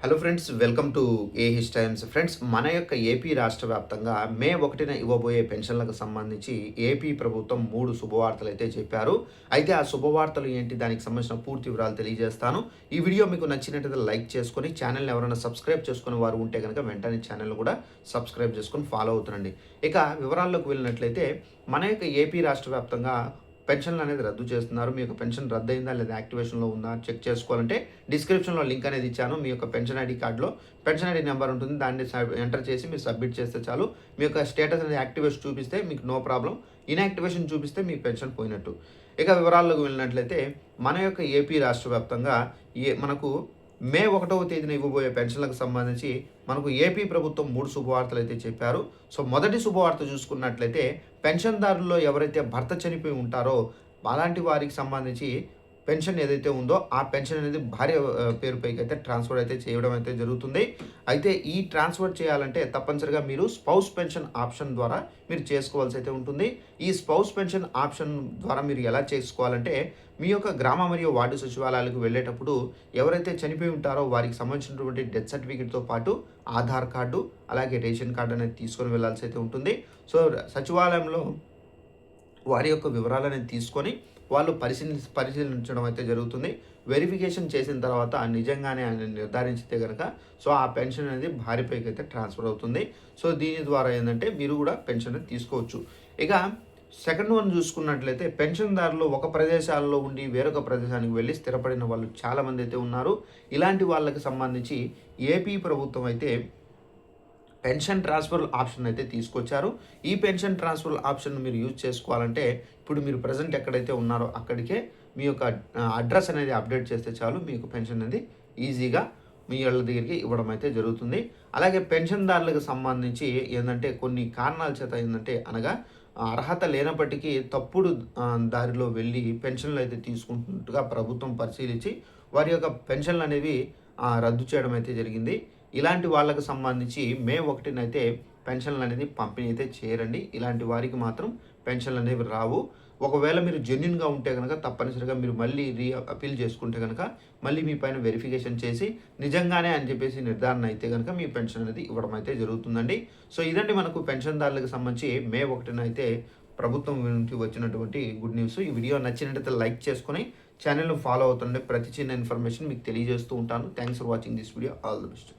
Hello friends, welcome to ఏహిస్ times. Friends, మన యొక్క ఏపీ రాష్ట్ర వ్యాప్తంగా మే 1న ఇవ్వబోయే పెన్షన్లకు సంబంధించి ఏపీ ప్రభుత్వం 3 శుభవార్తలు అయితే చెప్పారు. అయితే ఆ శుభవార్తలు ఏంటి, దానికి సంబంధించిన పూర్తి వివరాలు తెలియజేస్తాను. ఈ వీడియో మీకు నచ్చినట్లయితే లైక్ చేసుకొని, ఛానల్ని ఎవరైనా సబ్స్క్రైబ్ చేసుకుని వారు ఉంటే కనుక వెంటనే ఛానల్ కూడా సబ్స్క్రైబ్ చేసుకొని ఫాలో అవుతుండండి. ఇక వివరాల్లోకి వెళ్ళినట్లయితే మన యొక్క ఏపీ రాష్ట్ర వ్యాప్తంగా పెన్షన్లు అనేది రద్దు చేస్తున్నారు. మీ యొక్క పెన్షన్ రద్దయిందా లేదా యాక్టివేషన్లో ఉందా చెక్ చేసుకోవాలంటే డిస్క్రిప్షన్లో లింక్ అనేది ఇచ్చాను. మీ యొక్క పెన్షన్ ఐడి కార్డులో పెన్షన్ ఐడి నెంబర్ ఉంటుంది. దాన్ని ఎంటర్ చేసి మీరు సబ్మిట్ చేస్తే చాలు. మీ యొక్క స్టేటస్ అనేది యాక్టివేషన్ చూపిస్తే మీకు నో ప్రాబ్లం. ఇన్యాక్టివేషన్ చూపిస్తే మీ పెన్షన్ పోయినట్టు. ఇక వివరాల్లోకి వెళ్ళినట్లయితే మన యొక్క ఏపీ రాష్ట్ర వ్యాప్తంగా మనకు మే 1వ తేదీన ఇవ్వబోయే పెన్షన్లకు సంబంధించి మనకు ఏపీ ప్రభుత్వం 3 శుభవార్తలు అయితే చెప్పారు. సో మొదటి శుభవార్త చూసుకున్నట్లయితే పెన్షన్దారుల్లో ఎవరైతే భర్త చనిపోయి ఉంటారో అలాంటి వారికి సంబంధించి పెన్షన్ ఏదైతే ఉందో ఆ పెన్షన్ అనేది భార్య పేరుపైకి అయితే ట్రాన్స్ఫర్ అయితే చేయడం అయితే జరుగుతుంది. అయితే ఈ ట్రాన్స్ఫర్ చేయాలంటే తప్పనిసరిగా మీరు స్పౌస్ పెన్షన్ ఆప్షన్ ద్వారా మీరు చేసుకోవాల్సి అయితే ఉంటుంది. ఈ స్పౌస్ పెన్షన్ ఆప్షన్ ద్వారా మీరు ఎలా చేసుకోవాలంటే మీ యొక్క గ్రామ మరియు వార్డు సచివాలయాలకు వెళ్ళేటప్పుడు ఎవరైతే చనిపోయి ఉంటారో వారికి సంబంధించినటువంటి డెత్ సర్టిఫికేట్తో పాటు ఆధార్ కార్డు అలాగే రేషన్ కార్డు అనేది తీసుకొని వెళ్ళాల్సి అయితే ఉంటుంది. సో సచివాలయంలో వారి యొక్క వివరాలు అనేది తీసుకొని వాళ్ళు పరిశీలించడం అయితే జరుగుతుంది. వెరిఫికేషన్ చేసిన తర్వాత నిజంగానే ఆయన నిర్ధారించితే కనుక సో ఆ పెన్షన్ అనేది భార్యపైకి అయితే ట్రాన్స్ఫర్ అవుతుంది. సో దీని ద్వారా ఏంటంటే మీరు కూడా పెన్షన్ తీసుకోవచ్చు. ఇక సెకండ్ వన్ చూసుకున్నట్లయితే పెన్షన్దారులు ఒక ప్రదేశాల్లో ఉండి వేరొక ప్రదేశానికి వెళ్ళి స్థిరపడిన వాళ్ళు చాలామంది అయితే ఉన్నారు. ఇలాంటి వాళ్ళకి సంబంధించి ఏపీ ప్రభుత్వం అయితే పెన్షన్ ట్రాన్స్ఫర్ ఆప్షన్ అయితే తీసుకొచ్చారు. ఈ పెన్షన్ ట్రాన్స్ఫర్ ఆప్షన్ మీరు యూజ్ చేసుకోవాలంటే ఇప్పుడు మీరు ప్రజెంట్ ఎక్కడైతే ఉన్నారో అక్కడికే మీ యొక్క అడ్రస్ అనేది అప్డేట్ చేస్తే చాలు, మీకు పెన్షన్ అనేది ఈజీగా మీ ఇళ్ళ దగ్గరికి ఇవ్వడం అయితే జరుగుతుంది. అలాగే పెన్షన్దారులకు సంబంధించి ఏంటంటే కొన్ని కారణాల చేత ఏంటంటే అనగా అర్హత లేనప్పటికీ తప్పుడు దారిలో వెళ్ళి పెన్షన్లు అయితే తీసుకుంటున్నట్టుగా ప్రభుత్వం పరిశీలించి వారి యొక్క పెన్షన్లు అనేవి రద్దు చేయడం అయితే జరిగింది. ఇలాంటి వాళ్ళకు సంబంధించి మే 1న అయితే పెన్షన్లు అనేది పంపిణీ అయితే చేయరండి. ఇలాంటి వారికి మాత్రం పెన్షన్లు అనేవి రావు. ఒకవేళ మీరు జెన్యున్గా ఉంటే కనుక తప్పనిసరిగా మీరు మళ్ళీ అపీల్ చేసుకుంటే కనుక మళ్ళీ మీ పైన వెరిఫికేషన్ చేసి నిజంగానే అని చెప్పేసి నిర్ధారణ అయితే కనుక మీ పెన్షన్ అనేది ఇవ్వడం అయితే జరుగుతుందండి. సో ఇదండి మనకు పెన్షన్దారులకు సంబంధించి మే 1న అయితే ప్రభుత్వం నుంచి వచ్చినటువంటి గుడ్ న్యూస్. ఈ వీడియో నచ్చినట్లయితే లైక్ చేసుకొని ఛానల్ను ఫాలో అవుతుండే ప్రతి చిన్న ఇన్ఫర్మేషన్ మీకు తెలియజేస్తూ ఉంటాను. Thanks for watching this video. All the best.